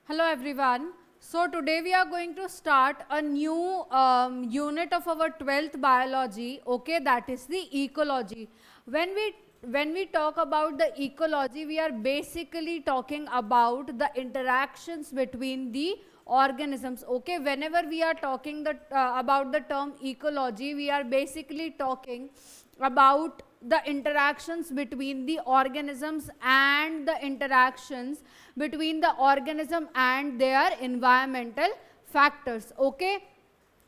Hello everyone. So today we are going to start a new unit of our 12th biology, okay, that is the ecology. When we talk about the ecology, we are basically talking about the interactions between the organisms, okay. Whenever we are talking about the term ecology, we are basically talking about the interactions between the organisms and the interactions between the organism and their environmental factors, okay.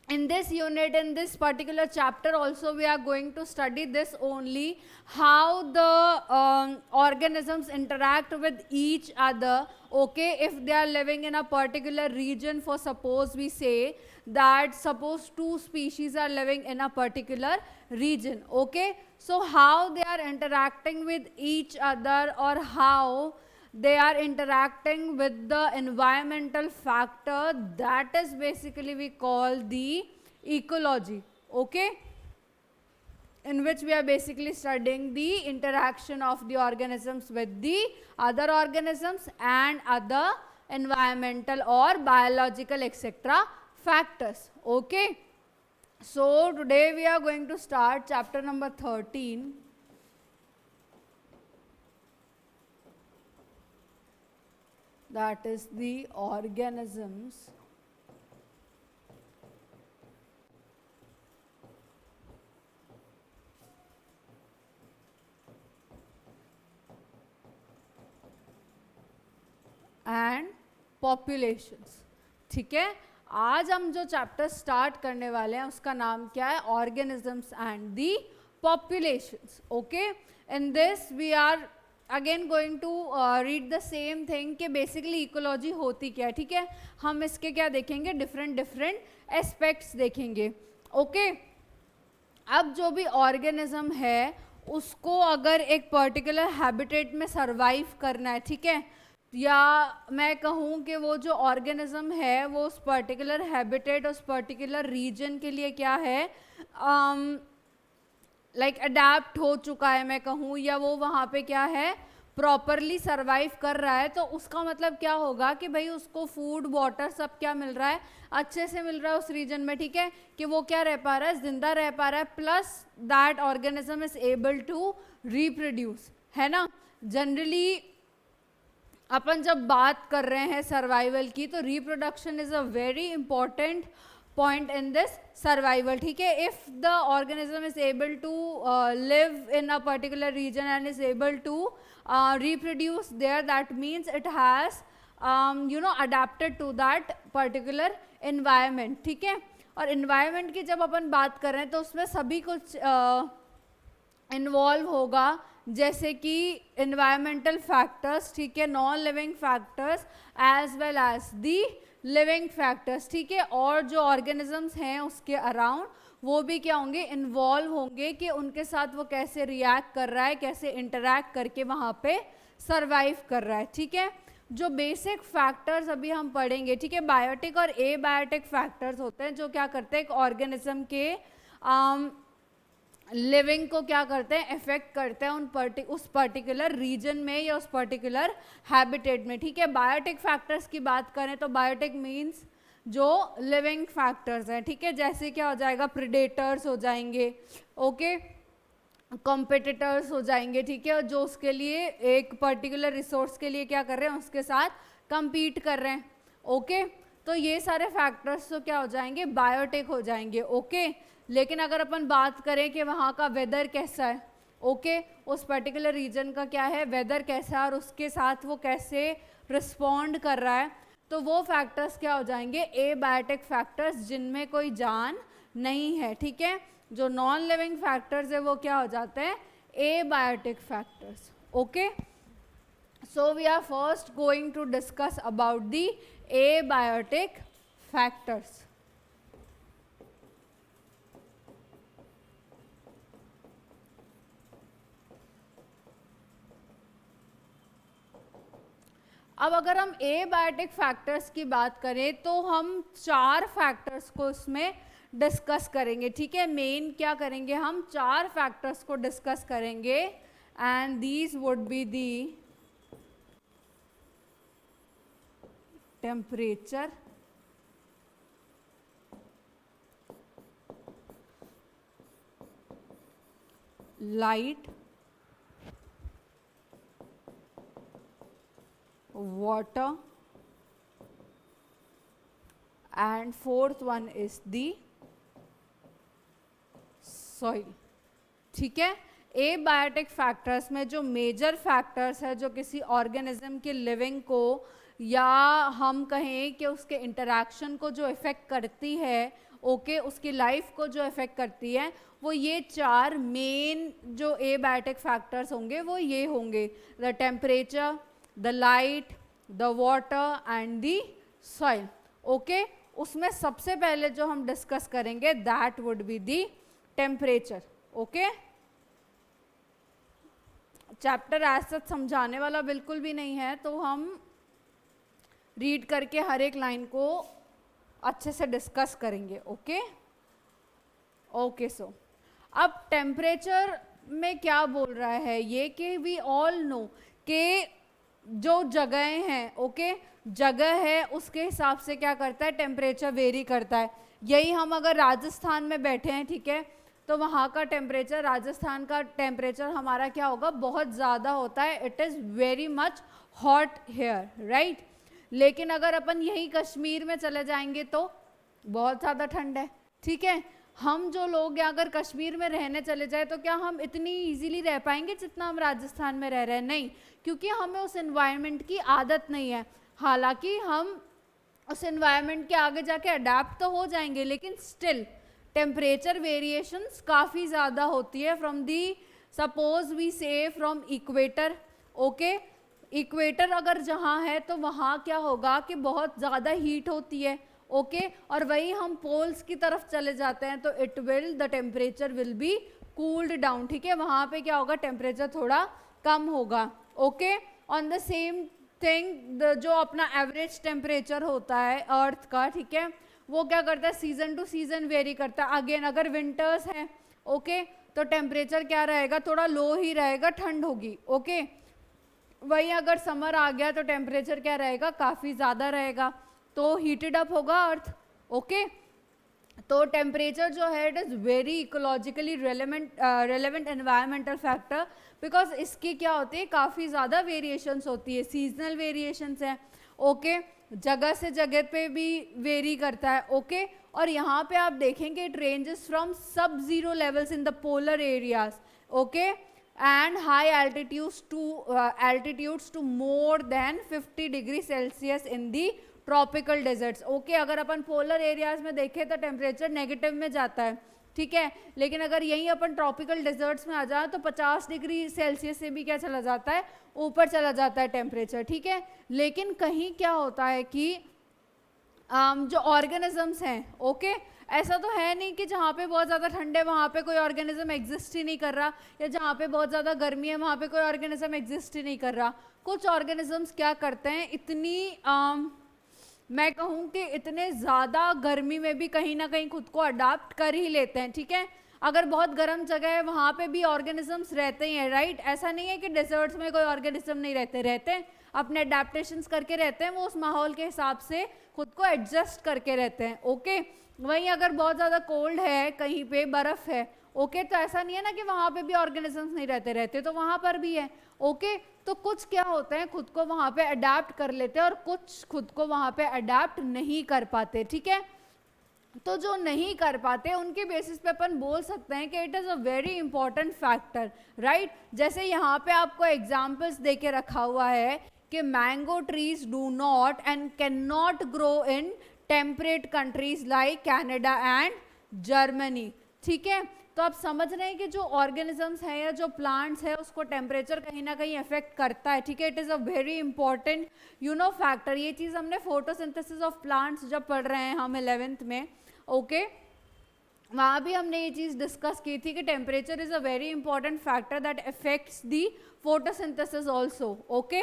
In this unit, in this particular chapter also, we are going to study this only, how the organisms interact with each other, okay. If they are living in a particular region, for suppose we say that suppose two species are living in a particular region, okay. So how they are interacting with each other, or how they are interacting with the environmental factor, that is basically we call the ecology, okay, in which we are basically studying the interaction of the organisms with the other organisms and other environmental or biological etc factors, okay. So today we are going to start chapter number 13. That is the organisms and populations, ठीक है। आज हम जो chapter start करने वाले हैं उसका नाम क्या है, organisms and the populations, okay. In this we are again going to read the same thing कि बेसिकली इकोलॉजी होती क्या है, ठीक है। हम इसके क्या देखेंगे, डिफरेंट एस्पेक्ट्स देखेंगे, ओके। अब जो भी ऑर्गेनिज्म है उसको अगर एक पर्टिकुलर हैबिटेट में सरवाइव करना है, ठीक है, या मैं कहूँ कि वो जो ऑर्गेनिज्म है वो उस पर्टिकुलर हैबिटेट, उस पर्टिकुलर रीजन के लिए क्या है, लाइक अडेप्ट हो चुका है मैं कहूँ, या वो वहाँ पे क्या है प्रॉपरली सरवाइव कर रहा है, तो उसका मतलब क्या होगा कि भाई उसको फूड वाटर सब क्या मिल रहा है, अच्छे से मिल रहा है उस रीजन में, ठीक है, कि वो क्या रह पा रहा है, जिंदा रह पा रहा है, plus that organism is able to reproduce, है ना। जनरली अपन जब बात कर रहे हैं सर्वाइवल की, तो reproduction is a very important point in this survival, ठीक है। If the organism is able to live in a particular region and is able to reproduce there, that means it has adapted to that particular environment, ठीक है। और environment की जब अपन बात कर रहे हैं तो उसमें सभी कुछ इन्वॉल्व होगा, जैसे कि environmental factors, ठीक है, non living factors as well as the living factors, ठीक है। और जो ऑर्गेनिजम्स हैं उसके अराउंड वो भी क्या होंगे, इन्वॉल्व होंगे कि उनके साथ वो कैसे रिएक्ट कर रहा है, कैसे इंटरैक्ट करके वहाँ पे सरवाइव कर रहा है, ठीक है। जो बेसिक फैक्टर्स अभी हम पढ़ेंगे, ठीक है, बायोटिक और ए बायोटिक फैक्टर्स होते हैं जो क्या करते हैं एक ऑर्गेनिज्म के लिविंग को क्या करते हैं, इफेक्ट करते हैं उस पर्टिकुलर रीजन में या उस पर्टिकुलर हैबिटेट में, ठीक है। बायोटिक फैक्टर्स की बात करें तो बायोटिक मीन्स जो लिविंग फैक्टर्स हैं, ठीक है, जैसे क्या हो जाएगा, प्रेडेटर्स हो जाएंगे, ओके, कॉम्पिटिटर्स हो जाएंगे, ठीक है, जो उसके लिए एक पर्टिकुलर रिसोर्स के लिए क्या कर रहे हैं, उसके साथ compete कर रहे हैं, ओके। तो ये सारे फैक्टर्स तो क्या हो जाएंगे, बायोटिक हो जाएंगे, ओके। लेकिन अगर अपन बात करें कि वहाँ का वेदर कैसा है, ओके, उस पर्टिकुलर रीजन का क्या है वेदर कैसा है और उसके साथ वो कैसे रिस्पॉन्ड कर रहा है, तो वो फैक्टर्स क्या हो जाएंगे, ए बायोटिक फैक्टर्स, जिनमें कोई जान नहीं है, ठीक है। जो नॉन लिविंग फैक्टर्स है वो क्या हो जाते हैं, abiotic factors, okay. So we are first going to discuss about the abiotic factors. अब अगर हम ए बायोटिक फैक्टर्स की बात करें तो हम 4 फैक्टर्स को इसमें डिस्कस करेंगे, ठीक है। मेन क्या करेंगे, हम 4 फैक्टर्स को डिस्कस करेंगे and these would be the temperature, light, water, and fourth one is the soil. ठीक है, एबायोटिक फैक्टर्स में जो मेजर फैक्टर्स है जो किसी ऑर्गेनिज्म की लिविंग को या हम कहें कि उसके इंटरैक्शन को जो इफ़ेक्ट करती है, ओके, उसकी लाइफ को जो इफ़ेक्ट करती है, वो ये चार मेन जो एबायोटिक फैक्टर्स होंगे वो ये होंगे, the temperature, the light, the water and the soil. Okay, उसमें सबसे पहले जो हम डिस्कस करेंगे that would be the temperature. Okay, chapter as such समझाने वाला बिल्कुल भी नहीं है, तो हम रीड करके हर एक लाइन को अच्छे से डिस्कस करेंगे. ओके ओके, सो अब टेम्परेचर में क्या बोल रहा है ये कि वी ऑल नो कि जो जगहें हैं, ओके, जगह है उसके हिसाब से क्या करता है, टेम्परेचर वेरी करता है. यही हम अगर राजस्थान में बैठे हैं, ठीक है, तो वहाँ का टेम्परेचर, राजस्थान का टेम्परेचर हमारा क्या होगा, बहुत ज़्यादा होता है. It is very much hot here, right. लेकिन अगर अपन यही कश्मीर में चले जाएंगे तो बहुत ज़्यादा ठंड है. ठीक है, हम जो लोग हैं अगर कश्मीर में रहने चले जाए तो क्या हम इतनी इजीली रह पाएंगे जितना हम राजस्थान में रह रहे हैं? नहीं, क्योंकि हमें उस एनवायरनमेंट की आदत नहीं है. हालांकि हम उस एनवायरनमेंट के आगे जाके अडेप्ट तो हो जाएंगे, लेकिन स्टिल टेम्परेचर वेरिएशंस काफ़ी ज़्यादा होती है फ्रॉम दी, सपोज वी से फ्रॉम इक्वेटर. ओके, इक्वेटर अगर जहाँ है तो वहाँ क्या होगा कि बहुत ज़्यादा हीट होती है. ओके, और वही हम पोल्स की तरफ चले जाते हैं तो it will, the temperature will be cooled down. ठीक है, वहाँ पे क्या होगा, टेम्परेचर थोड़ा कम होगा. Okay, on the same thing जो अपना एवरेज टेम्परेचर होता है अर्थ का, ठीक है, वो क्या करता है, सीजन टू सीजन वेरी करता है. अगेन अगर विंटर्स है, ओके, तो टेम्परेचर क्या रहेगा, थोड़ा लो ही रहेगा, ठंड होगी. ओके, वही अगर समर आ गया तो टेम्परेचर क्या रहेगा, काफ़ी ज़्यादा रहेगा, तो हीटेड अप होगा अर्थ. ओके, तो टेम्परेचर जो है it is very ecologically relevant environmental factor, because इसकी क्या होती है, काफ़ी ज़्यादा वेरिएशंस होती है, सीजनल वेरिएशंस हैं. ओके, जगह से जगह पे भी वेरी करता है. ओके, और यहाँ पे आप देखेंगे it ranges from sub zero levels in the polar areas. Okay, and high altitudes to more than 50 degree Celsius in the tropical deserts. Okay, अगर अपन पोलर एरियाज में देखें तो टेम्परेचर नेगेटिव में जाता है. ठीक है, लेकिन अगर यहीं अपन ट्रॉपिकल डेजर्ट्स में आ जाए तो 50 डिग्री सेल्सियस से भी क्या चला जाता है, ऊपर चला जाता है टेम्परेचर. ठीक है, लेकिन कहीं क्या होता है कि जो ऑर्गेनिजम्स हैं, ओके, ऐसा तो है नहीं कि जहाँ पे बहुत ज़्यादा ठंड है वहाँ पे कोई ऑर्गेनिज्म एग्जिस्ट ही नहीं कर रहा, या जहाँ पे बहुत ज़्यादा गर्मी है वहाँ पे कोई ऑर्गेनिज्म एग्जिस्ट ही नहीं कर रहा. कुछ ऑर्गेनिजम्स क्या करते हैं, इतनी मैं कहूँ कि इतने ज़्यादा गर्मी में भी कहीं ना कहीं खुद को अडाप्ट कर ही लेते हैं. ठीक है, अगर बहुत गर्म जगह है वहाँ पे भी ऑर्गेनिजम्स रहते ही हैं, राइट. ऐसा नहीं है कि डेजर्ट्स में कोई ऑर्गेनिज्म नहीं रहते हैं, अपने अडेप्टेशंस करके रहते हैं, वो उस माहौल के हिसाब से खुद को एडजस्ट करके रहते हैं. ओके, वहीं अगर बहुत ज़्यादा कोल्ड है, कहीं पे बर्फ़ है, ओके, तो ऐसा नहीं है ना कि वहाँ पे भी ऑर्गेनिजम्स नहीं रहते तो वहाँ पर भी है. ओके, तो कुछ क्या होते हैं खुद को वहाँ पे अडेप्ट कर लेते हैं और कुछ खुद को वहाँ पे अडेप्ट नहीं कर पाते. ठीक है, तो जो नहीं कर पाते उनके बेसिस पे अपन बोल सकते हैं कि it is a very important factor, right. जैसे यहाँ पे आपको एग्जाम्पल्स दे के रखा हुआ है कि mango trees do not and can not grow in temperate countries like Canada and Germany. ठीक है, तो आप समझ रहे हैं कि जो ऑर्गेनिजम्स हैं या जो प्लांट्स है उसको टेम्परेचर कहीं ना कहीं अफेक्ट करता है. ठीक है, it is a very important factor. ये चीज़ हमने फोटोसिंथेसिस ऑफ प्लांट्स जब पढ़ रहे हैं हम 11th में, ओके, वहाँ भी हमने ये चीज़ डिस्कस की थी कि temperature is a very important factor that affects the photosynthesis also. Okay,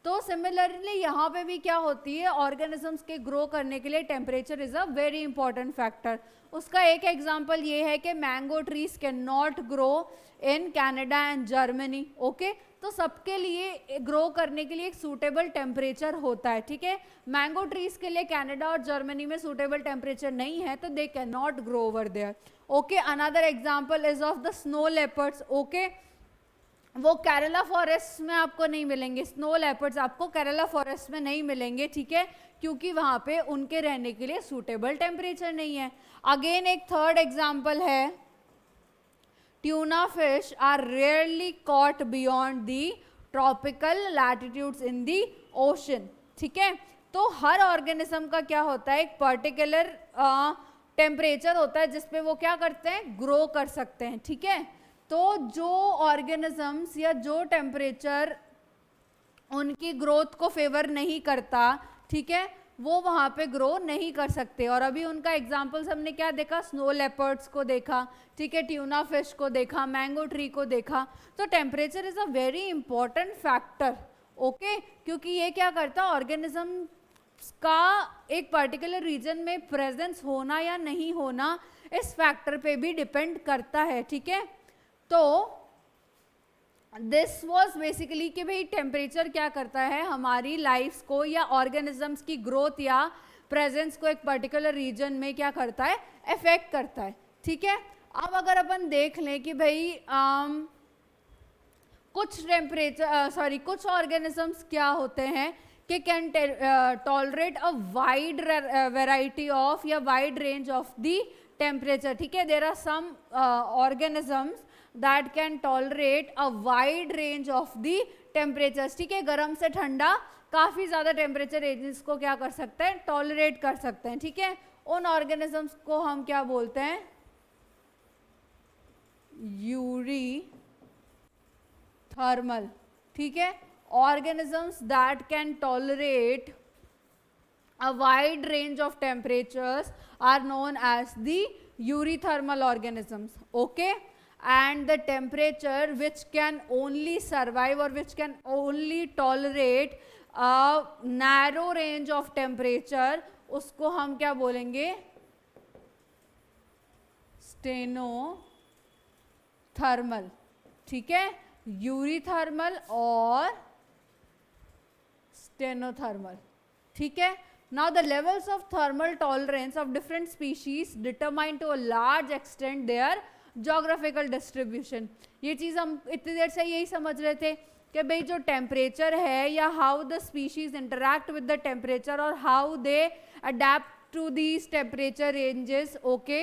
तो सिमिलरली यहाँ पे भी क्या होती है, ऑर्गेनिजम्स के ग्रो करने के लिए temperature is a very important factor. उसका एक एग्जांपल ये है कि mango trees can not grow in Canada and Germany. Okay, तो सबके लिए ग्रो करने के लिए एक सूटेबल टेम्परेचर होता है, ठीक है। मैंगो ट्रीज के लिए कनाडा और जर्मनी में सूटेबल टेम्परेचर नहीं है, तो they can not grow over there. Okay, another example is of the snow leopards. Okay, वो केरला फॉरेस्ट में आपको नहीं मिलेंगे, स्नो लेपर्ड्स आपको केरला फॉरेस्ट में नहीं मिलेंगे, ठीक है, क्योंकि वहां पे उनके रहने के लिए सूटेबल टेम्परेचर नहीं है। अगेन एक थर्ड एग्जांपल है, tuna fish are rarely caught beyond the tropical latitudes in the ocean, ठीक है। तो हर ऑर्गेनिज्म का क्या होता है, एक पर्टिकुलर टेम्परेचर होता है जिसपे वो क्या करते हैं, ग्रो कर सकते हैं, ठीक है। तो जो ऑर्गेनिजम्स या जो टेम्परेचर उनकी ग्रोथ को फेवर नहीं करता, ठीक है, वो वहाँ पे ग्रो नहीं कर सकते। और अभी उनका एग्जांपल्स हमने क्या देखा, स्नो लेपर्ड्स को देखा, ठीक है, ट्यूना फिश को देखा, मैंगो ट्री को देखा। तो temperature is a very important factor, okay, क्योंकि ये क्या करता है, ऑर्गेनिज्म का एक पर्टिकुलर रीजन में प्रेजेंस होना या नहीं होना इस फैक्टर पे भी डिपेंड करता है, ठीक है। तो दिस वॉज बेसिकली कि भाई टेम्परेचर क्या करता है, हमारी लाइफ को या ऑर्गेनिजम्स की ग्रोथ या प्रेजेंस को एक पर्टिकुलर रीजन में क्या करता है, इफेक्ट करता है, ठीक है। अब अगर अपन देख लें कि भाई कुछ ऑर्गेनिजम्स क्या होते हैं कि can tolerate a wide variety of या wide range of the temperature, ठीक है। There are some organisms that can tolerate a wide range of the temperatures, ठीक है, गर्म से ठंडा काफी ज्यादा टेम्परेचर रेंजेस को क्या कर सकते हैं, टॉलरेट कर सकते हैं, ठीक है। उन ऑर्गेनिजम्स को हम क्या बोलते हैं, यूरी थर्मल, ठीक है। Organisms that can tolerate a wide range of temperatures are known as the eurythermal organisms, okay, and the temperature which can only survive or which can only tolerate a narrow range of temperature, उसको हम क्या बोलेंगे, stenothermal, ठीक है, eurythermal और stenothermal, ठीक है। Now the levels of thermal tolerance of different species determine to a large extent their geographical distribution। ये चीज़ हम इतनी देर से यही समझ रहे थे कि भाई जो टेम्परेचर है या how the species interact with the temperature और how they adapt to these temperature ranges, okay,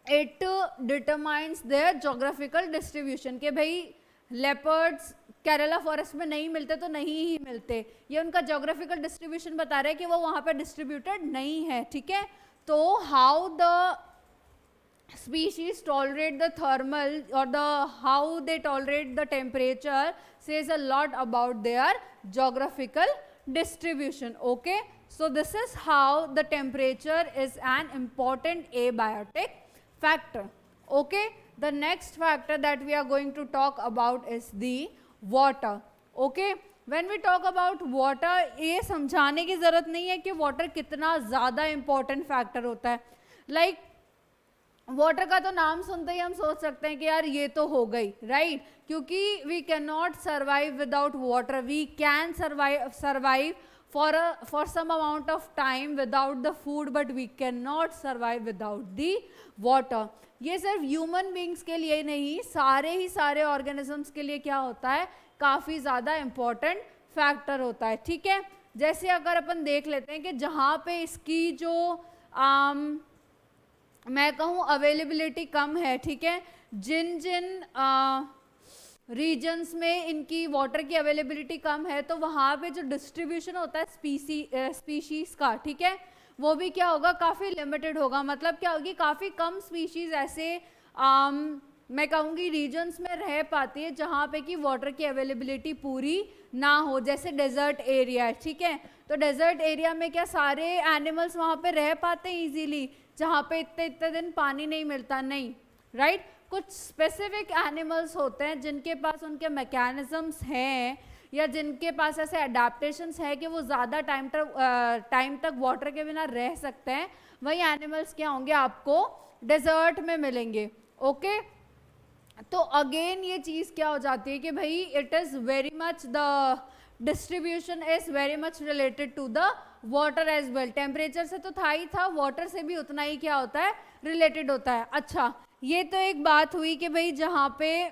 it determines their geographical distribution. के भाई लेपर्ड्स केरला फॉरेस्ट में नहीं मिलते तो नहीं ही मिलते, ये उनका जोग्राफिकल डिस्ट्रीब्यूशन बता रहा है कि वो वहाँ पर डिस्ट्रीब्यूटेड नहीं है, ठीक है। तो how the species tolerate the thermal or the how they tolerate the temperature says a lot about their geographical distribution, okay. So this is how the temperature is an important abiotic factor, okay. The next factor that we are going to talk about is the water, okay. When we talk about water, ये समझाने की ज़रूरत नहीं है कि water कितना ज़्यादा important factor होता है। like वाटर का तो नाम सुनते ही हम सोच सकते हैं कि यार ये तो हो गई, राइट, क्योंकि we can not survive without water, we can survive for some amount of time without the food, but we can not survive without the water. ये सिर्फ ह्यूमन बींग्स के लिए नहीं, सारे ऑर्गेनिजम्स के लिए क्या होता है, काफ़ी ज़्यादा इम्पॉर्टेंट फैक्टर होता है, ठीक है। जैसे अगर अपन देख लेते हैं कि जहाँ पे इसकी जो मैं कहूँ अवेलेबिलिटी कम है, ठीक है, जिन रीजन्स में इनकी वाटर की अवेलेबिलिटी कम है, तो वहाँ पे जो डिस्ट्रीब्यूशन होता है स्पीशीज़ का, ठीक है, वो भी क्या होगा, काफ़ी लिमिटेड होगा। मतलब क्या होगी, काफ़ी कम स्पीशीज़ ऐसे मैं कहूँगी रीजन्स में रह पाती है जहाँ पे कि वाटर की अवेलेबिलिटी पूरी ना हो, जैसे डेजर्ट एरिया है, ठीक है। तो डेजर्ट एरिया में क्या सारे एनिमल्स वहाँ पे रह पाते हैं इजीली, जहाँ पे इतने दिन पानी नहीं मिलता, नहीं, राइट। कुछ स्पेसिफिक एनिमल्स होते हैं जिनके पास उनके मैकेनिज्म्स हैं या जिनके पास ऐसे अडेप्टेशंस है कि वो ज़्यादा टाइम तक वाटर के बिना रह सकते हैं। वही एनिमल्स क्या होंगे, आपको डेजर्ट में मिलेंगे, ओके। तो अगेन ये चीज़ क्या हो जाती है कि भाई it is very much the distribution is very much related to the water as well. Temperature से तो था ही था, वाटर से भी उतना ही क्या होता है, रिलेटेड होता है। अच्छा, ये तो एक बात हुई कि भाई जहाँ पे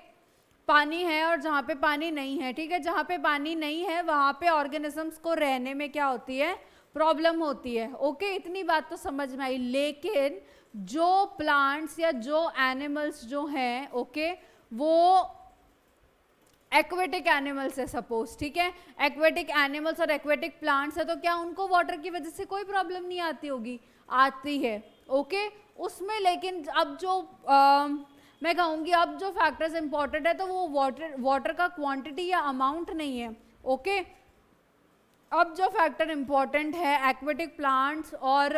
पानी है और जहाँ पे पानी नहीं है, ठीक है, जहाँ पे पानी नहीं है वहाँ पे ऑर्गेनिजम्स को रहने में क्या होती है, प्रॉब्लम होती है। ओके, इतनी बात तो समझ में आई। लेकिन जो प्लांट्स या जो एनिमल्स जो हैं, ओके, वो एक्वेटिक एनिमल्स है सपोज, ठीक है, एक्वेटिक एनिमल्स और एक्वेटिक प्लांट्स है, तो क्या उनको वाटर की वजह से कोई प्रॉब्लम नहीं आती होगी? आती है। ओके, उसमें लेकिन अब जो मैं कहूँगी अब जो फैक्टर्स इंपॉर्टेंट है तो वो वाटर का क्वांटिटी या अमाउंट नहीं है। ओके, अब जो फैक्टर इंपॉर्टेंट है एक्वेटिक प्लांट्स और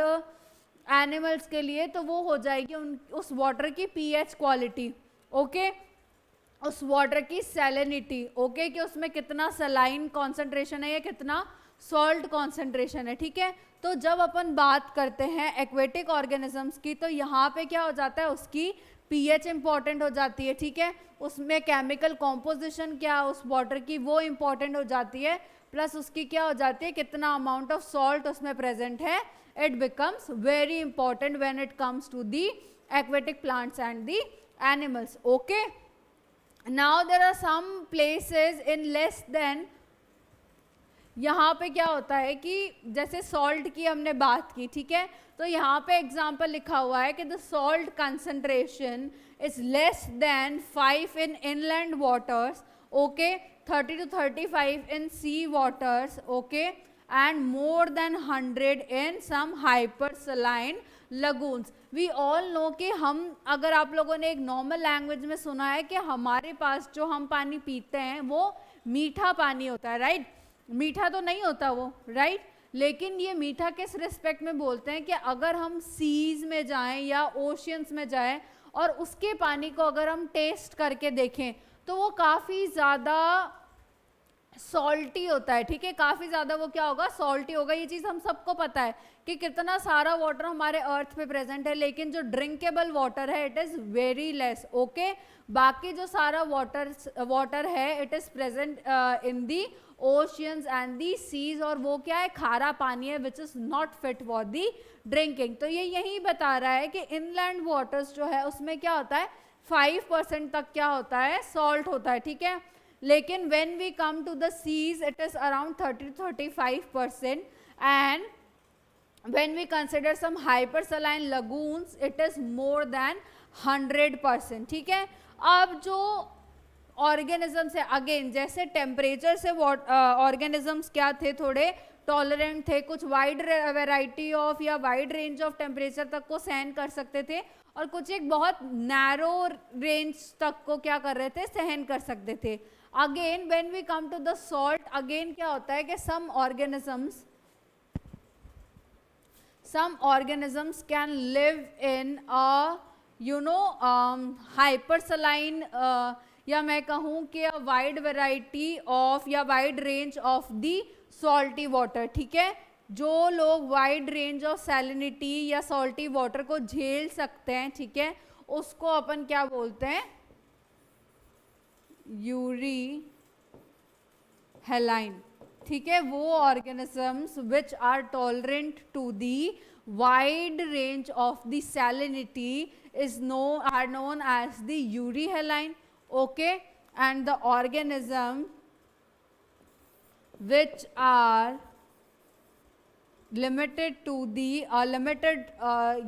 एनिमल्स के लिए तो वो हो जाएगी उस वाटर की पीएच क्वालिटी। ओके, उस वाटर की सैलिनिटी। ओके, कि उसमें कितना सलाइन कॉन्सेंट्रेशन है या कितना सॉल्ट कॉन्सेंट्रेशन है। ठीक है, तो जब अपन बात करते हैं एक्वेटिक ऑर्गेनिजम्स की तो यहाँ पे क्या हो जाता है, उसकी पीएच इंपॉर्टेंट हो जाती है। ठीक है, उसमें केमिकल कॉम्पोजिशन क्या उस वाटर की वो इंपॉर्टेंट हो जाती है, प्लस उसकी क्या हो जाती है, कितना अमाउंट ऑफ सॉल्ट उसमें प्रेजेंट है। It becomes very important when it comes to the aquatic plants and the animals. Okay, now there are some places in less then, यहाँ पे क्या होता है कि जैसे सॉल्ट की हमने बात की, ठीक है, तो यहाँ पे एग्जाम्पल लिखा हुआ है कि the salt concentration is less than 5 in inland waters, okay, 30 to 35 in sea waters, okay, and more than 100 in some hypersaline lagoons. We all know कि हम, अगर आप लोगों ने एक नॉर्मल लैंग्वेज में सुना है कि हमारे पास जो हम पानी पीते हैं वो मीठा पानी होता है, राइट? मीठा तो नहीं होता वो, राइट? लेकिन ये मीठा किस रिस्पेक्ट में बोलते हैं कि अगर हम सीज में जाएं या ओशियंस में जाएं और उसके पानी को अगर हम टेस्ट करके देखें तो वो काफ़ी ज़्यादा सॉल्टी होता है। ठीक है, काफ़ी ज़्यादा वो क्या होगा, सॉल्टी होगा। ये चीज़ हम सबको पता है कि कितना सारा वाटर हमारे अर्थ पे प्रेजेंट है, लेकिन जो ड्रिंकेबल वाटर है it is very less. Okay, बाकी जो सारा वाटर है it is present in the oceans and the seas, और वो क्या है, खारा पानी है which is not fit for the drinking. तो ये यही बता रहा है कि इनलैंड वाटर्स जो है उसमें क्या होता है, 5% तक क्या होता है, सॉल्ट होता है। ठीक है, लेकिन when we come to the seas it is around 30-35%, and when we consider some hypersaline lagoons it is more than 100%. ठीक है, अब जो ऑर्गेनिजम्स है, अगेन जैसे टेम्परेचर से ऑर्गेनिजम्स क्या थे, थोड़े टॉलरेंट थे, कुछ वाइड वैरायटी ऑफ या वाइड रेंज ऑफ टेम्परेचर तक को सहन कर सकते थे, और कुछ एक बहुत नैरो रेंज तक को क्या कर रहे थे, सहन कर सकते थे। Again when we come to the salt, again क्या होता है कि some organisms can live in a hypersaline या मैं कहूँ कि a wide variety of या wide range of the salty water। ठीक है, जो लोग वाइड रेंज ऑफ सैलिनिटी या सॉल्टी वाटर को झेल सकते हैं, ठीक है, उसको अपन क्या बोलते हैं, यूरी हेलाइन। ठीक है, वो organisms which are tolerant to the wide range of the salinity are known as the euryhaline. Okay, and the organism which are limited to the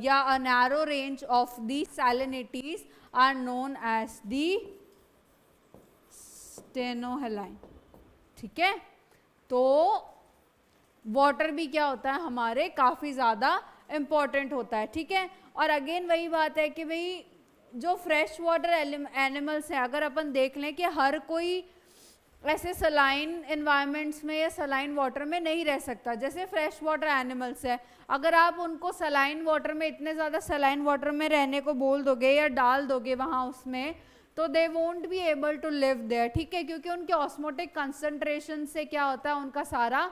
या a narrow range of the salinities are known as the स्टेनोहेलाइन। ठीक है, तो water भी क्या होता है हमारे काफ़ी ज़्यादा इम्पॉर्टेंट होता है। ठीक है, और अगेन वही बात है कि भाई जो फ्रेश वाटर एनिमल्स हैं, अगर अपन देख लें कि हर कोई ऐसे सलाइन इन्वायरमेंट्स में या सलाइन वाटर में नहीं रह सकता, जैसे फ्रेश वाटर एनिमल्स है, अगर आप उनको सलाइन वाटर में, इतने ज़्यादा सलाइन वाटर में रहने को बोल दोगे या डाल दोगे वहाँ उसमें, तो they won't be able to live there. ठीक है, क्योंकि उनके ऑस्मोटिक कंसंट्रेशन से क्या होता है, उनका सारा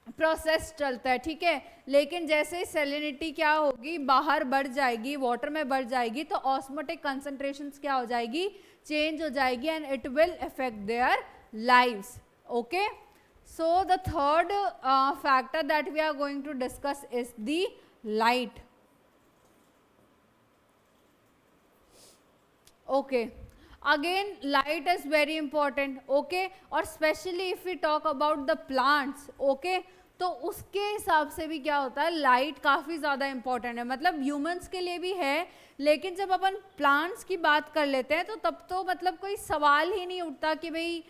प्रोसेस चलता है, ठीक है। लेकिन जैसे सैलिनिटी क्या होगी, बाहर बढ़ जाएगी, वाटर में बढ़ जाएगी, तो ऑस्मोटिक कंसंट्रेशंस क्या हो जाएगी, चेंज हो जाएगी, and it will affect their lives. Okay, so the third factor that we are going to discuss is the light. Okay, again light is very important. Okay, और especially if we talk about the plants, okay, तो उसके हिसाब से भी क्या होता है, light काफ़ी ज़्यादा इम्पॉर्टेंट है, मतलब ह्यूमंस के लिए भी है, लेकिन जब अपन प्लांट्स की बात कर लेते हैं तो तब तो मतलब कोई सवाल ही नहीं उठता कि भाई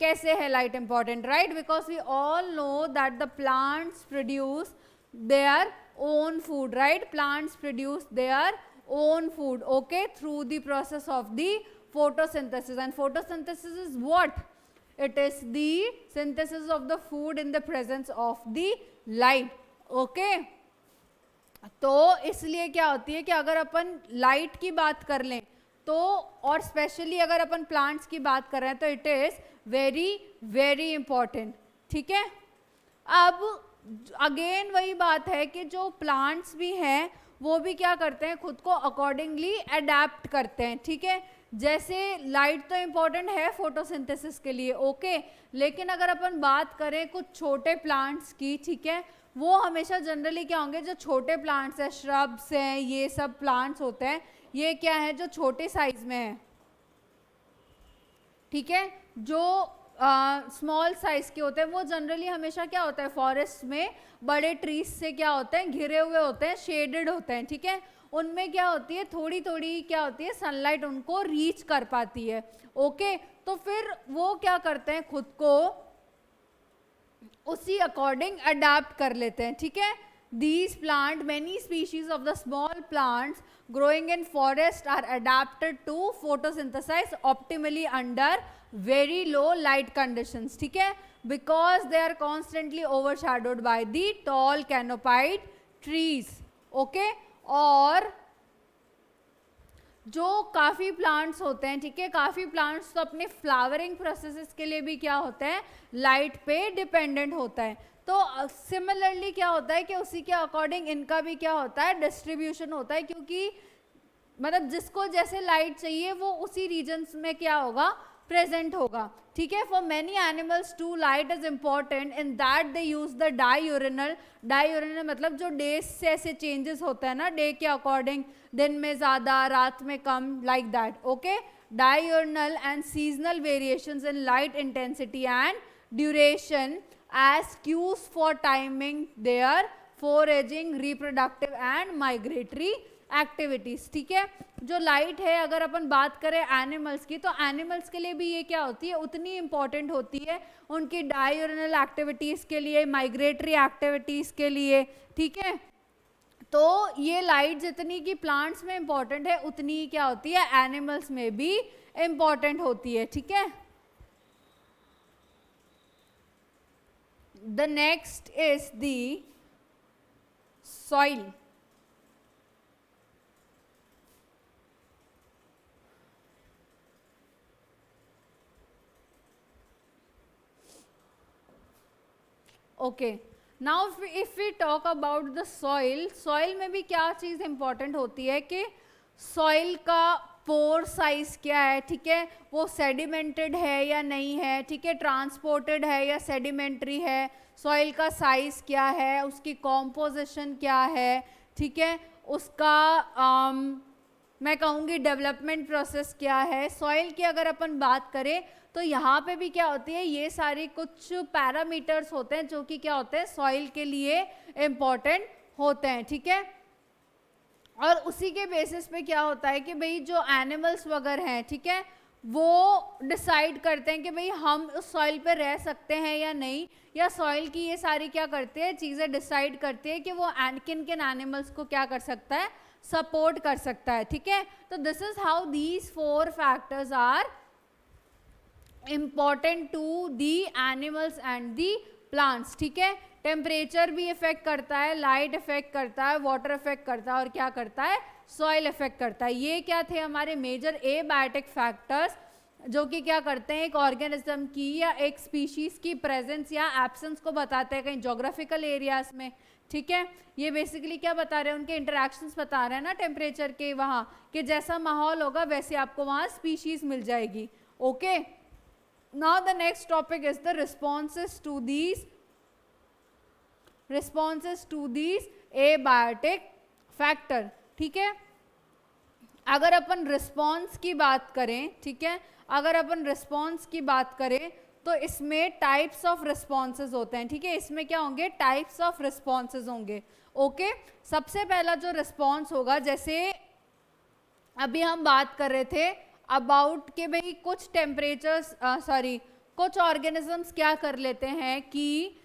कैसे है light important, right, because we all know that the plants produce their own food, right, plants produce their own food, okay, through the process of the photosynthesis. And photosynthesis is what? It is the synthesis of the food in the presence of the light. Okay, तो इसलिए क्या होती है कि अगर अपन light की बात कर लें तो, और स्पेशली अगर अपन प्लांट्स की बात कर रहे हैं, तो it is very very important, ठीक है। अब अगेन वही बात है कि जो प्लांट्स भी हैं वो भी क्या करते हैं, खुद को अकॉर्डिंगली अडेप्ट करते हैं, ठीक है। जैसे लाइट तो इम्पॉर्टेंट है फोटोसिंथेसिस के लिए, ओके, लेकिन अगर अपन बात करें कुछ छोटे प्लांट्स की, ठीक है, वो हमेशा जनरली क्या होंगे, जो छोटे प्लांट्स हैं, श्रब्स हैं, ये सब प्लांट्स होते हैं, ये क्या है, जो छोटे साइज में है, ठीक है, जो स्मॉल साइज के होते हैं, वो जनरली हमेशा क्या होता है, फॉरेस्ट में बड़े ट्रीज से क्या होते हैं, घिरे हुए होते हैं, शेडेड होते हैं, ठीक है, उनमें क्या होती है, थोड़ी थोड़ी क्या होती है, सनलाइट उनको रीच कर पाती है, ओके, तो फिर वो क्या करते हैं, खुद को उसी अकॉर्डिंग अडेप्ट कर लेते हैं, ठीक है। These plant, many species of the small plants growing in forest are adapted to photosynthesize optimally under very low light conditions, ठीक है, because they are constantly overshadowed by the tall canopied trees, okay, और जो काफ़ी plants होते हैं, ठीक है, काफ़ी प्लांट्स तो अपने फ्लावरिंग प्रोसेसेस के लिए भी क्या होता है, लाइट पे डिपेंडेंट होता है, तो सिमिलरली क्या होता है कि उसी के अकॉर्डिंग इनका भी क्या होता है, डिस्ट्रीब्यूशन होता है, क्योंकि मतलब जिसको जैसे लाइट चाहिए वो उसी रीजन्स में क्या होगा, प्रेजेंट होगा, ठीक है। For many animals to light is important in that they use the diurnal, diurnal मतलब जो डेज से ऐसे चेंजेस होता है ना, डे के अकॉर्डिंग, दिन में ज़्यादा, रात में कम, like that, okay, diurnal and seasonal variations in light intensity and duration as cues for timing their foraging, reproductive and migratory activities, ठीक है। जो लाइट है, अगर अपन बात करें एनिमल्स की, तो एनिमल्स के लिए भी ये क्या होती है, उतनी इंपॉर्टेंट होती है, उनकी डायूरिनल एक्टिविटीज़ के लिए, माइग्रेटरी एक्टिविटीज़ के लिए, ठीक है। तो ये लाइट जितनी की प्लांट्स में इंपॉर्टेंट है, उतनी क्या होती है, एनिमल्स में भी इंपॉर्टेंट होती है, ठीक है। The next is the soil. Okay, now if we talk about the soil, soil में भी क्या चीज़ important होती है कि soil का पोर साइज क्या है, ठीक है, वो सेडिमेंटेड है या नहीं है, ठीक है, ट्रांसपोर्टेड है या सेडिमेंट्री है, सॉइल का साइज क्या है, उसकी कॉम्पोजिशन क्या है, ठीक है, उसका मैं कहूँगी डेवलपमेंट प्रोसेस क्या है। सॉइल की अगर अपन बात करें तो यहाँ पे भी क्या होती है, ये सारी कुछ पैरामीटर्स होते हैं जो कि क्या होते हैं, सॉइल के लिए इम्पॉर्टेंट होते हैं, ठीक है। और उसी के बेसिस पे क्या होता है कि भाई जो एनिमल्स वगैरह हैं, ठीक है, वो डिसाइड करते हैं कि भाई हम उस सॉइल पे रह सकते हैं या नहीं, या सॉइल की ये सारी क्या करते हैं, चीज़ें डिसाइड करती है कि वो किन किन एनिमल्स को क्या कर सकता है, सपोर्ट कर सकता है, ठीक है। तो this is how these 4 factors are important to the animals and the plants, ठीक है। टेम्परेचर भी इफेक्ट करता है, लाइट इफेक्ट करता है, वाटर इफेक्ट करता है, और क्या करता है, सॉइल इफेक्ट करता है। ये क्या थे हमारे मेजर एबायोटिक फैक्टर्स जो कि क्या करते हैं, एक ऑर्गेनिज्म की या एक स्पीशीज की प्रेजेंस या एब्सेंस को बताते हैं कहीं जोग्राफिकल एरियाज में, ठीक है। ये बेसिकली क्या बता रहे हैं, उनके इंटरेक्शंस बता रहे हैं ना टेम्परेचर के वहाँ, कि जैसा माहौल होगा वैसे आपको वहाँ स्पीशीज मिल जाएगी। Okay, now the next topic is the responses to these abiotic factor, ठीक है। अगर अपन रिस्पॉन्स की बात करें, ठीक है, अगर अपन रिस्पॉन्स की बात करें तो इसमें टाइप्स ऑफ रिस्पॉन्सेज होते हैं, ठीक है। इसमें क्या होंगे, टाइप्स ऑफ रिस्पॉन्सेज होंगे। ओके, सबसे पहला जो रिस्पॉन्स होगा, जैसे अभी हम बात कर रहे थे अबाउट के भाई कुछ टेम्परेचर्स कुछ ऑर्गेनिजम्स क्या कर लेते हैं कि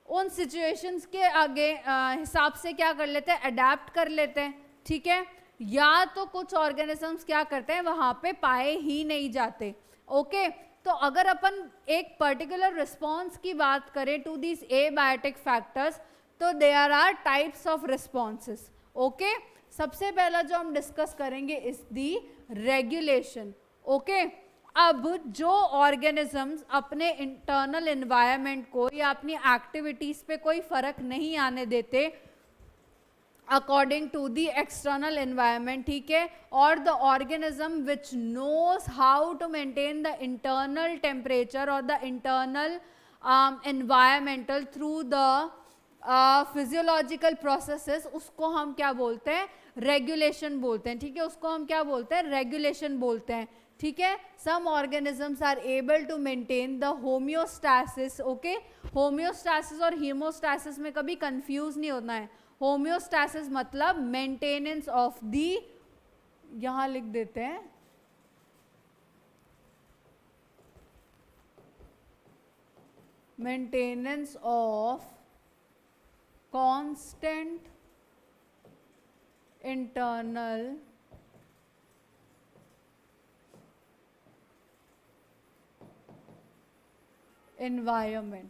उन सिचुएशंस के आगे हिसाब से क्या कर लेते हैं, अडेप्ट कर लेते हैं, ठीक है। या तो कुछ ऑर्गेनिजम्स क्या करते हैं, वहां पे पाए ही नहीं जाते। ओके, तो अगर अपन एक पर्टिकुलर रिस्पॉन्स की बात करें टू दिस एबायोटिक फैक्टर्स, तो there are types of responses. Okay, सबसे पहला जो हम डिस्कस करेंगे इज दी रेगुलेशन। ओके, अब जो ऑर्गेनिजम्स अपने इंटरनल एनवायरनमेंट को या अपनी एक्टिविटीज पे कोई फर्क नहीं आने देते according to the external environment, ठीक है, और the organism which knows how to maintain the internal temperature और the internal environmental through the physiological processes, उसको हम क्या बोलते हैं, रेगुलेशन बोलते हैं, ठीक है। उसको हम क्या बोलते हैं, रेगुलेशन बोलते हैं, ठीक है। Some organisms are able to maintain the homeostasis. Okay, homeostasis और हीमोस्टैसिस में कभी कंफ्यूज नहीं होना है। होम्योस्टैसिस मतलब मेंटेनेंस ऑफ दी, यहां लिख देते हैं maintenance of constant internal environment,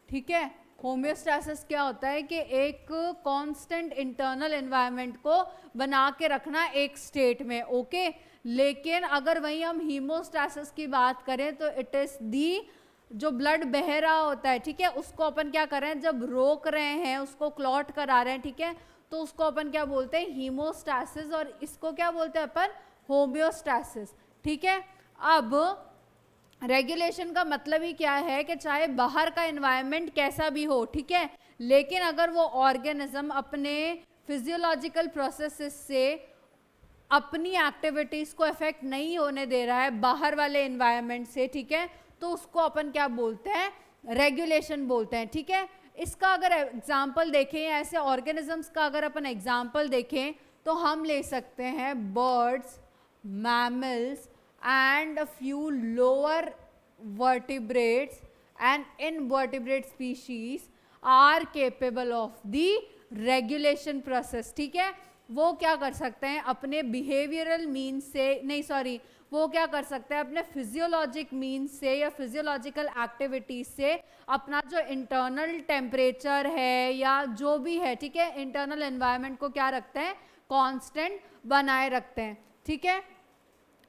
ठीक है। होम्योस्टैसिस क्या होता है कि एक कांस्टेंट इंटरनल एनवायरनमेंट को बना के रखना एक स्टेट में। ओके, लेकिन अगर वहीं हम हीमोस्टैसिस की बात करें तो इट इज दी, जो ब्लड बह रहा होता है, ठीक है, उसको अपन क्या कर रहे हैं, जब रोक रहे हैं, उसको क्लॉट करा रहे हैं, ठीक है, तो उसको अपन क्या बोलते हैं, हीमोस्टैसिस, और इसको क्या बोलते हैं अपन, होम्योस्टैसिस, ठीक है। अब रेगुलेशन का मतलब ही क्या है कि चाहे बाहर का एनवायरनमेंट कैसा भी हो, ठीक है, लेकिन अगर वो ऑर्गेनिज्म अपने फिजियोलॉजिकल प्रोसेसेस से अपनी एक्टिविटीज को इफेक्ट नहीं होने दे रहा है बाहर वाले एनवायरनमेंट से, ठीक है, तो उसको अपन क्या बोलते हैं, रेगुलेशन बोलते हैं, ठीक है। इसका अगर एग्जाम्पल देखें, ऐसे ऑर्गेनिजम्स का अगर अपन एग्जाम्पल देखें तो हम ले सकते हैं birds, mammals and a few lower vertebrates and invertebrate species are capable of the regulation process, ठीक है। वो क्या कर सकते हैं, अपने बिहेवियरल मीन्स से, नहीं सॉरी, वो क्या कर सकते हैं अपने फिजियोलॉजिक मीन्स से या फिजियोलॉजिकल एक्टिविटीज से अपना जो इंटरनल टेम्परेचर है या जो भी है, ठीक है, इंटरनल एनवायरनमेंट को क्या रखते हैं, कांस्टेंट बनाए रखते हैं, ठीक है।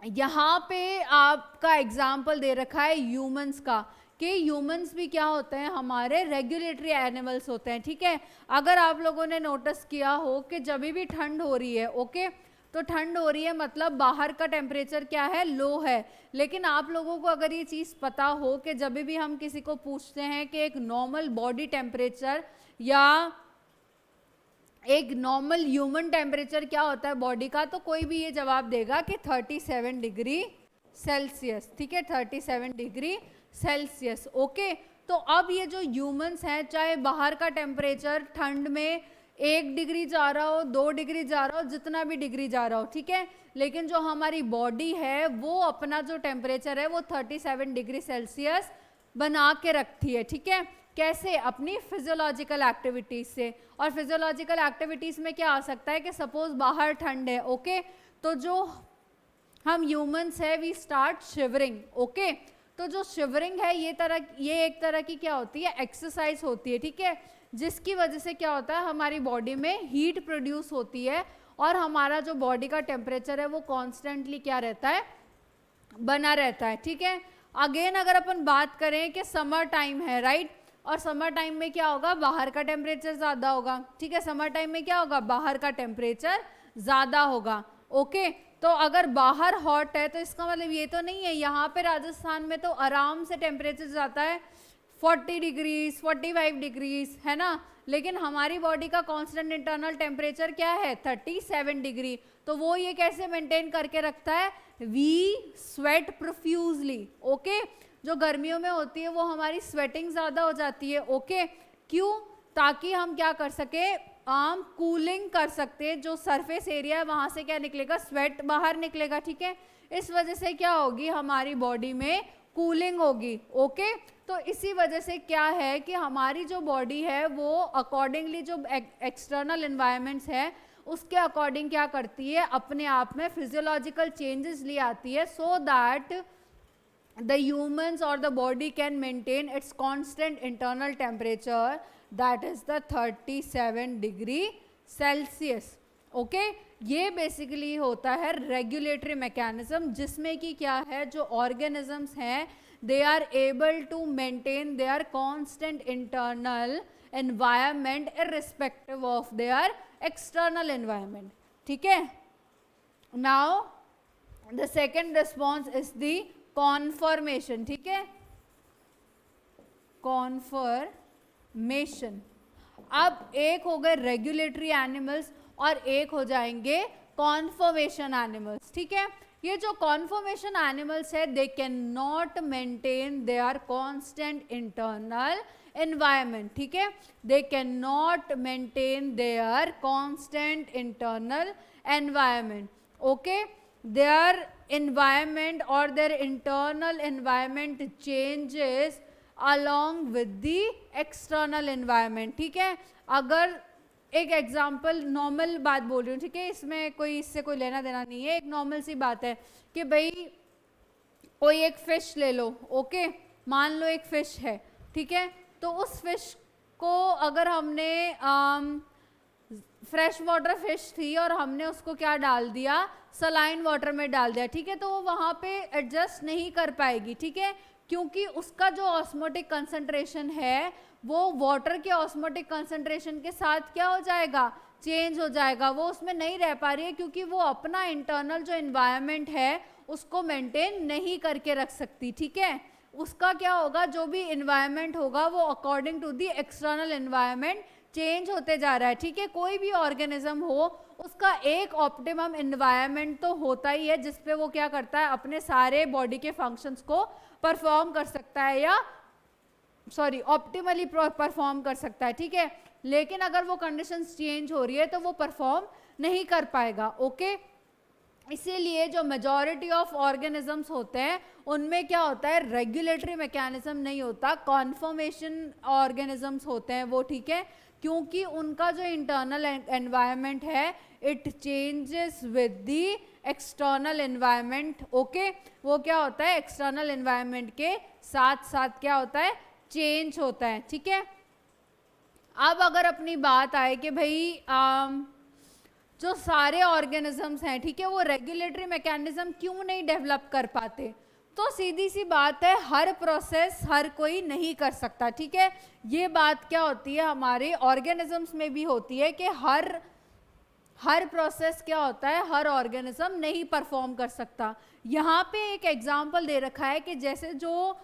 यहाँ पे आपका एग्जाम्पल दे रखा है ह्यूमंस का, कि ह्यूमंस भी क्या होते हैं, हमारे रेगुलेटरी एनिमल्स होते हैं, ठीक है। अगर आप लोगों ने नोटिस किया हो कि जब भी ठंड हो रही है, ओके, तो ठंड हो रही है मतलब बाहर का टेम्परेचर क्या है, लो है, लेकिन आप लोगों को अगर ये चीज़ पता हो कि जब भी हम किसी को पूछते हैं कि एक नॉर्मल बॉडी टेम्परेचर या एक नॉर्मल ह्यूमन टेम्परेचर क्या होता है बॉडी का, तो कोई भी ये जवाब देगा कि 37 डिग्री सेल्सियस, ठीक है, 37 डिग्री सेल्सियस। ओके, तो अब ये जो ह्यूमंस हैं, चाहे बाहर का टेम्परेचर ठंड में 1 डिग्री जा रहा हो, 2 डिग्री जा रहा हो, जितना भी डिग्री जा रहा हो, ठीक है, लेकिन जो हमारी बॉडी है वो अपना जो टेम्परेचर है वो 37 डिग्री सेल्सियस बना के रखती है, ठीक है। कैसे, अपनी फिजियोलॉजिकल एक्टिविटीज से। और फिजियोलॉजिकल एक्टिविटीज में क्या आ सकता है कि सपोज बाहर ठंड है, ओके, तो जो हम ह्यूमंस है वी स्टार्ट शिवरिंग। ओके, तो जो शिवरिंग है ये एक तरह की क्या होती है, एक्सरसाइज होती है, ठीक है, जिसकी वजह से क्या होता है, हमारी बॉडी में हीट प्रोड्यूस होती है और हमारा जो बॉडी का टेम्परेचर है वो कॉन्स्टेंटली क्या रहता है, बना रहता है, ठीक है। अगेन अगर अपन बात करें कि समर टाइम है, राइट, और समर टाइम में क्या होगा, बाहर का टेम्परेचर ज़्यादा होगा, ठीक है। समर टाइम में क्या होगा, बाहर का टेम्परेचर ज़्यादा होगा, ओके। तो अगर बाहर हॉट है तो इसका मतलब ये तो नहीं है, यहाँ पे राजस्थान में तो आराम से टेम्परेचर जाता है 40 डिग्रीज 45 डिग्रीज, है ना, लेकिन हमारी बॉडी का कांस्टेंट इंटरनल टेम्परेचर क्या है, 37 डिग्री। तो वो ये कैसे मेंटेन करके रखता है, वी स्वेट प्रोफ्यूजली, ओके। जो गर्मियों में होती है वो हमारी स्वेटिंग ज़्यादा हो जाती है, ओके। क्यों, ताकि हम क्या कर सके, हम कूलिंग कर सकते हैं, जो सरफेस एरिया है वहाँ से क्या निकलेगा, स्वेट बाहर निकलेगा, ठीक है। इस वजह से क्या होगी, हमारी बॉडी में कूलिंग होगी, ओके। तो इसी वजह से क्या है कि हमारी जो बॉडी है वो अकॉर्डिंगली जो एक्सटर्नल एनवायरनमेंट्स है उसके अकॉर्डिंग क्या करती है, अपने आप में फिजियोलॉजिकल चेंजेस ले आती है, so that the humans or the body can maintain its constant internal temperature, that is the 37 degree Celsius, okay। ये बेसिकली होता है रेगुलेटरी मैकेनिज्म, जिसमें कि क्या है, जो ऑर्गेनिजम्स हैं they are able to maintain their constant internal environment irrespective of their external environment, ठीक है। Now the second response is the conformation, ठीक है, कॉन्फर्मेशन। अब एक हो गए रेगुलेटरी एनिमल्स और एक हो जाएंगे कॉन्फर्मेशन एनिमल्स, ठीक है। ये जो कॉन्फर्मेशन एनिमल्स है दे can not maintain their constant internal environment, ठीक है, दे can not maintain their constant internal environment, okay. their environment or their internal environment changes along with the external environment, ठीक है। अगर एक एग्जाम्पल, नॉर्मल बात बोल रही हूँ, ठीक है, इसमें कोई इससे कोई लेना देना नहीं है, एक नॉर्मल सी बात है कि भाई कोई एक फिश ले लो, ओके, मान लो एक फिश है, ठीक है। तो उस फिश को अगर हमने फ्रेश वाटर फिश थी और हमने उसको क्या डाल दिया, सलाइन वाटर में डाल दिया, ठीक है, तो वो वहाँ पे एडजस्ट नहीं कर पाएगी, ठीक है, क्योंकि उसका जो ऑस्मोटिक कंसंट्रेशन है वो वाटर के ऑस्मोटिक कंसंट्रेशन के साथ क्या हो जाएगा, चेंज हो जाएगा, वो उसमें नहीं रह पा रही है, क्योंकि वो अपना इंटरनल जो इन्वायरमेंट है उसको मेंटेन नहीं करके रख सकती, ठीक है। उसका क्या होगा, जो भी इन्वायरमेंट होगा वो according to the external environment change होते जा रहा है, ठीक है। कोई भी ऑर्गेनिज्म हो उसका एक ऑप्टिमम इन्वायरमेंट तो होता ही है जिसपे वो क्या करता है, अपने सारे बॉडी के फंक्शंस को परफॉर्म कर सकता है, या सॉरी ऑप्टिमली परफॉर्म कर सकता है, ठीक है। लेकिन अगर वो कंडीशंस चेंज हो रही है तो वो परफॉर्म नहीं कर पाएगा, ओके। इसीलिए जो मेजॉरिटी ऑफ ऑर्गेनिजम्स होते हैं उनमें क्या होता है, रेगुलेटरी मैकेनिज्म नहीं होता, कॉन्फर्मेशन ऑर्गेनिजम्स होते हैं वो, ठीक है, क्योंकि उनका जो इंटरनल एनवायरनमेंट है it changes with the external environment, okay. वो क्या होता है, एक्सटर्नल एनवायरनमेंट के साथ साथ क्या होता है, चेंज होता है, ठीक है। अब अगर अपनी बात आए कि भाई जो सारे ऑर्गेनिजम्स हैं, ठीक है, वो रेगुलेटरी मैकेनिज्म क्यों नहीं डेवलप कर पाते, तो सीधी सी बात है, हर प्रोसेस हर कोई नहीं कर सकता, ठीक है। ये बात क्या होती है, हमारे ऑर्गेनिजम्स में भी होती है कि हर प्रोसेस क्या होता है, हर ऑर्गेनिज्म नहीं परफॉर्म कर सकता। यहाँ पे एक एग्जांपल दे रखा है कि जैसे जो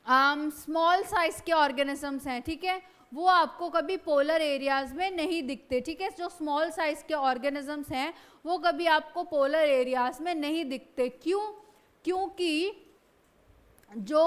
स्मॉल साइज के ऑर्गेनिजम्स हैं, ठीक है, वो आपको कभी पोलर एरियाज में नहीं दिखते, ठीक है। जो स्मॉल साइज के ऑर्गेनिजम्स हैं वो कभी आपको पोलर एरियाज में नहीं दिखते, क्यों, क्योंकि जो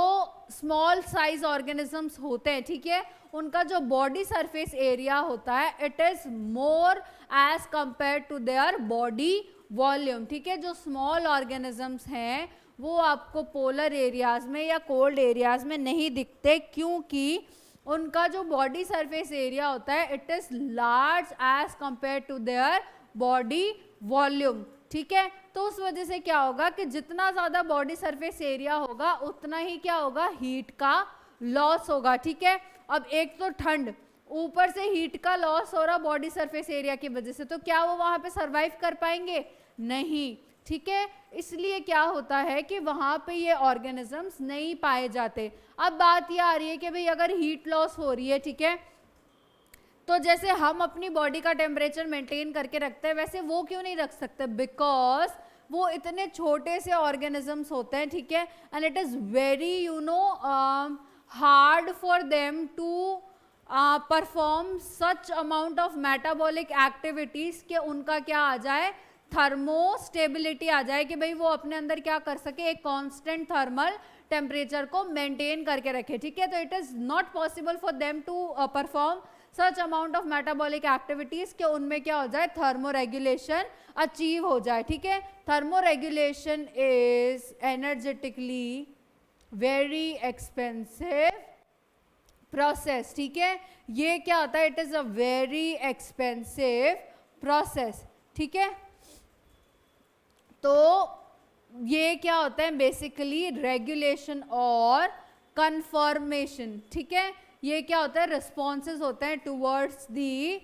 स्मॉल साइज ऑर्गेनिजम्स होते हैं, ठीक है, उनका जो बॉडी सरफेस एरिया होता है it is more as compare to their body volume, ठीक है। जो स्मॉल ऑर्गेनिजम्स हैं वो आपको पोलर एरियाज में या कोल्ड एरियाज में नहीं दिखते, क्योंकि उनका जो बॉडी सरफेस एरिया होता है it is large as compare to their body volume, ठीक है। तो उस वजह से क्या होगा कि जितना ज़्यादा बॉडी सरफेस एरिया होगा उतना ही क्या होगा, हीट का लॉस होगा, ठीक है। अब एक तो ठंड, ऊपर से हीट का लॉस हो रहा बॉडी सरफेस एरिया की वजह से, तो क्या वो वहाँ पे सरवाइव कर पाएंगे, नहीं, ठीक है, इसलिए क्या होता है कि वहाँ पे ये ऑर्गेनिजम्स नहीं पाए जाते। अब बात ये आ रही है कि भाई अगर हीट लॉस हो रही है, ठीक है, तो जैसे हम अपनी बॉडी का टेम्परेचर मेंटेन करके रखते हैं वैसे वो क्यों नहीं रख सकते, बिकॉज वो इतने छोटे से ऑर्गेनिजम्स होते हैं, ठीक है, and it is very you know hard for them to perform such amount of metabolic activities कि उनका क्या आ जाए, थर्मोस्टेबिलिटी आ जाए, कि भाई वो अपने अंदर क्या कर सके, एक कांस्टेंट थर्मल टेम्परेचर को मेंटेन करके रखे, ठीक है। तो it is not possible for them to perform such amount of metabolic activities कि उनमें क्या हो जाए, थर्मोरेगुलेशन अचीव हो जाए, ठीक है। Thermoregulation is energetically very expensive process, ठीक है, ये क्या होता है, it is a very expensive process, ठीक है। तो ये क्या होता है, बेसिकली रेगुलेशन और कन्फर्मेशन, ठीक है, ये क्या होता है, रिस्पॉन्सेज होते हैं towards the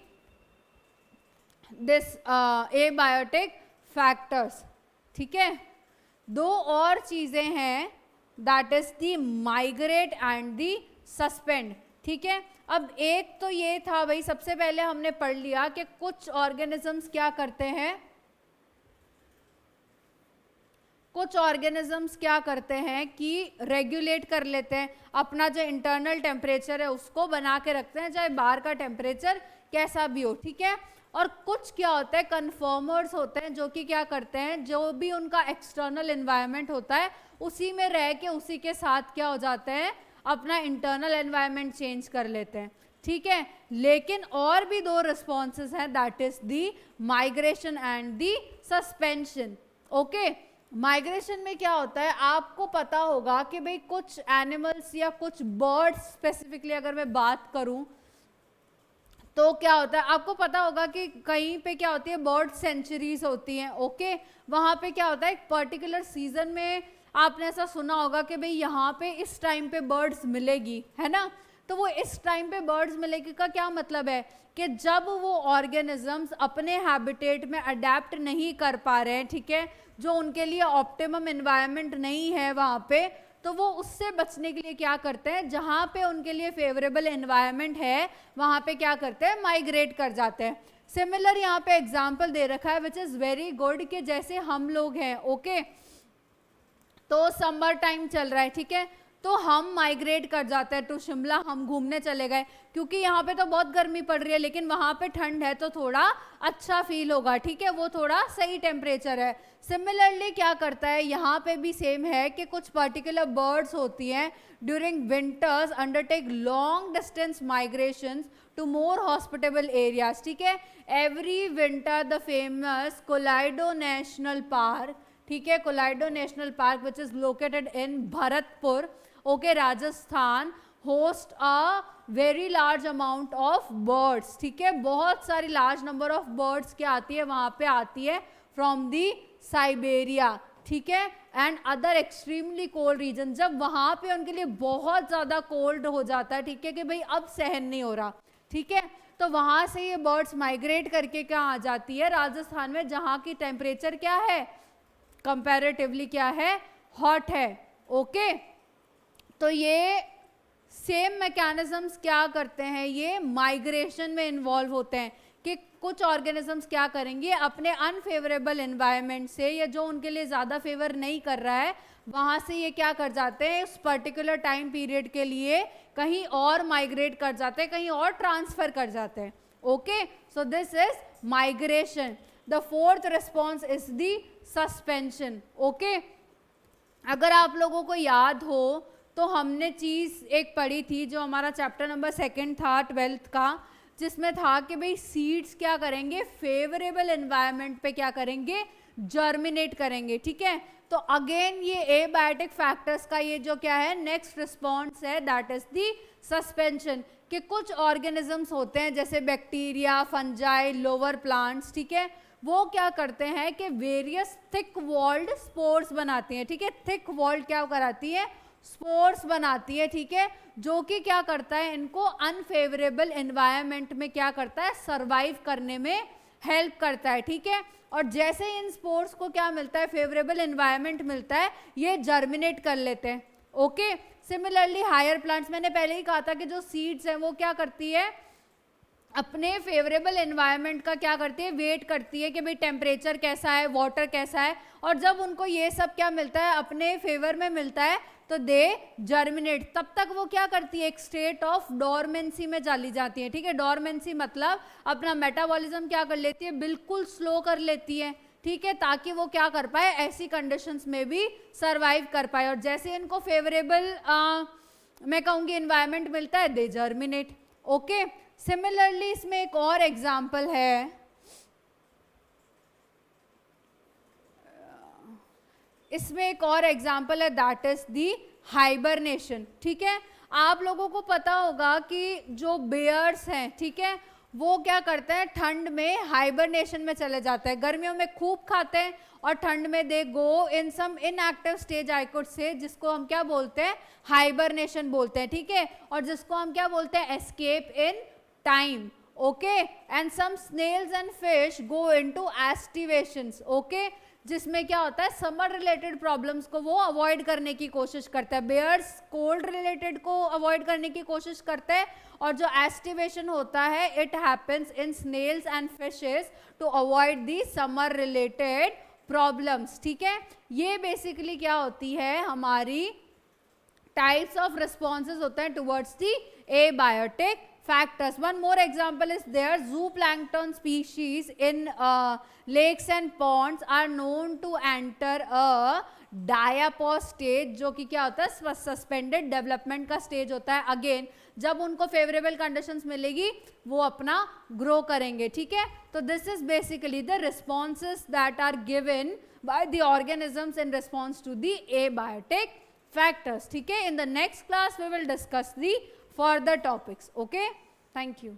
this abiotic factors, ठीक है। दो और चीजें हैं, that is the migrate and the suspend, ठीक है। अब एक तो ये था भाई, सबसे पहले हमने पढ़ लिया कि कुछ ऑर्गेनिजम्स क्या करते हैं, कुछ ऑर्गेनिजम्स क्या करते हैं कि रेगुलेट कर लेते हैं अपना जो इंटरनल टेम्परेचर है उसको बना के रखते हैं, चाहे बाहर का टेम्परेचर कैसा भी हो, ठीक है। और कुछ क्या होता है, कन्फर्मर्स होते हैं, जो कि क्या करते हैं, जो भी उनका एक्सटर्नल एनवायरनमेंट होता है उसी में रह के उसी के साथ क्या हो जाते हैं, अपना इंटरनल एनवायरनमेंट चेंज कर लेते हैं, ठीक है। लेकिन और भी दो रिस्पॉन्सेज हैं, that is the migration and the suspension, okay. Migration में क्या होता है, आपको पता होगा कि भाई कुछ एनिमल्स या कुछ बर्ड्स स्पेसिफिकली अगर मैं बात करूं तो क्या होता है, आपको पता होगा कि कहीं पे क्या होती है, बर्ड सेंचुरीज होती हैं, ओके। वहाँ पे क्या होता है, एक पर्टिकुलर सीजन में आपने ऐसा सुना होगा कि भाई यहाँ पे इस टाइम पे बर्ड्स मिलेगी, है ना। तो वो इस टाइम पे बर्ड्स मिलेगी का क्या मतलब है कि जब वो ऑर्गेनिजम्स अपने हैबिटेट में अडेप्ट नहीं कर पा रहे हैं, ठीक है, जो उनके लिए ऑप्टिमम एनवायरनमेंट नहीं है वहाँ पे, तो वो उससे बचने के लिए क्या करते हैं, जहाँ पे उनके लिए फेवरेबल एनवायरनमेंट है वहाँ पे क्या करते हैं, माइग्रेट कर जाते हैं। सिमिलर यहाँ पे एग्जाम्पल दे रखा है विच इज़ वेरी गुड, कि जैसे हम लोग हैं, ओके, तो समर टाइम चल रहा है, ठीक है, तो हम माइग्रेट कर जाते हैं टू शिमला, हम घूमने चले गए, क्योंकि यहाँ पे तो बहुत गर्मी पड़ रही है लेकिन वहाँ पे ठंड है तो थोड़ा अच्छा फील होगा, ठीक है, वो थोड़ा सही टेम्परेचर है। सिमिलरली क्या करता है, यहाँ पे भी सेम है कि कुछ पर्टिकुलर बर्ड्स होती हैं during winters undertake long distance migrations to more hospitable areas, ठीक है। Every winter the famous Keoladeo National Park, ठीक है, Keoladeo National Park which is located in Bharatpur, okay, Rajasthan, host a very large amount of birds, ठीक है, बहुत सारी लार्ज नंबर ऑफ बर्ड्स क्या आती है वहाँ पे आती है फ्रॉम दी साइबेरिया, ठीक है, and other extremely cold region. जब वहाँ पे उनके लिए बहुत ज़्यादा कोल्ड हो जाता है, ठीक है, कि भाई अब सहन नहीं हो रहा, ठीक है, तो वहाँ से ये बर्ड्स माइग्रेट करके क्या आ जाती है, राजस्थान में, जहाँ की टेम्परेचर क्या है, कंपैरेटिवली क्या है, हॉट है, ओके। तो ये सेम मैकेनिज्म्स क्या करते हैं, ये माइग्रेशन में इन्वॉल्व होते हैं कि कुछ ऑर्गेनिजम्स क्या करेंगे, अपने अनफेवरेबल एनवायरनमेंट से या जो उनके लिए ज़्यादा फेवर नहीं कर रहा है वहाँ से ये क्या कर जाते हैं, उस पर्टिकुलर टाइम पीरियड के लिए कहीं और माइग्रेट कर जाते हैं, कहीं और ट्रांसफ़र कर जाते हैं, okay. So this is migration. The fourth response is the suspension, okay. अगर आप लोगों को याद हो तो हमने चीज़ एक पढ़ी थी जो हमारा चैप्टर नंबर 2 था 12th का, जिसमें था कि भाई सीड्स क्या करेंगे, फेवरेबल एनवायरनमेंट पे क्या करेंगे, जर्मिनेट करेंगे, ठीक है। तो अगेन ये एबायोटिक फैक्टर्स का ये जो क्या है, नेक्स्ट रिस्पॉन्स है, दैट इज दी सस्पेंशन, कि कुछ ऑर्गेनिजम्स होते हैं जैसे बैक्टीरिया, फंजाई, लोअर प्लांट्स, ठीक है, वो क्या करते हैं कि वेरियस थिक वॉल्ड स्पोर्स बनाती हैं, ठीक है, थिक वॉल्ड क्या कराती है, स्पोर्स बनाती है, ठीक है, जो कि क्या करता है, इनको अनफेवरेबल एनवायरनमेंट में क्या करता है, सरवाइव करने में हेल्प करता है, ठीक है। और जैसे इन स्पोर्स को क्या मिलता है, फेवरेबल एनवायरनमेंट मिलता है, ये जर्मिनेट कर लेते हैं, ओके। सिमिलरली हायर प्लांट्स, मैंने पहले ही कहा था कि जो सीड्स हैं वो क्या करती है, अपने फेवरेबल एनवायरनमेंट का क्या करती है, वेट करती है कि भाई टेम्परेचर कैसा है, वाटर कैसा है, और जब उनको ये सब क्या मिलता है, अपने फेवर में मिलता है, तो दे जर्मिनेट। तब तक वो क्या करती है, एक स्टेट ऑफ डोरमेंसी में चली जाती है, ठीक है। डोरमेंसी मतलब अपना मेटाबॉलिज्म क्या कर लेती है, बिल्कुल स्लो कर लेती है, ठीक है, ताकि वो क्या कर पाए, ऐसी कंडीशंस में भी सरवाइव कर पाए। और जैसे इनको फेवरेबल मैं कहूँगी एनवायरनमेंट मिलता है, दे जर्मिनेट, ओके। सिमिलरली इसमें एक और एग्जाम्पल है, इसमें एक और एग्जाम्पल है, दैट इज दी हाइबरनेशन, ठीक है। आप लोगों को पता होगा कि जो बेयर्स हैं, ठीक है, वो क्या करते हैं, ठंड में हाइबरनेशन में चले जाते हैं, गर्मियों में खूब खाते हैं और ठंड में they go in some inactive stage, I could say, जिसको हम क्या बोलते हैं, हाइबरनेशन बोलते हैं, ठीक है। और जिसको हम क्या बोलते हैं, escape in time, okay. And some snails and fish go into aestivations, okay, जिसमें क्या होता है, समर रिलेटेड प्रॉब्लम्स को वो अवॉइड करने की कोशिश करता है। बेयर्स कोल्ड रिलेटेड को अवॉइड करने की कोशिश करते हैं, और जो एस्टिवेशन होता है, it happens in snails and fishes to avoid the summer related problems, ठीक है। ये बेसिकली क्या होती है, हमारी टाइप्स ऑफ रिस्पॉन्सेज होते हैं towards the abiotic factors. One more example is there, zooplankton species in lakes and ponds are known to enter a diapause stage, जो कि क्या होता है, सस्पेंडेड डेवलपमेंट का स्टेज होता है। अगेन जब उनको फेवरेबल कंडीशंस मिलेगी वो अपना ग्रो करेंगे, ठीक है। तो this is basically the responses that are given by the organisms in response to the abiotic factors, ठीक है। In the next class we will discuss the further topics, okay. Thank you.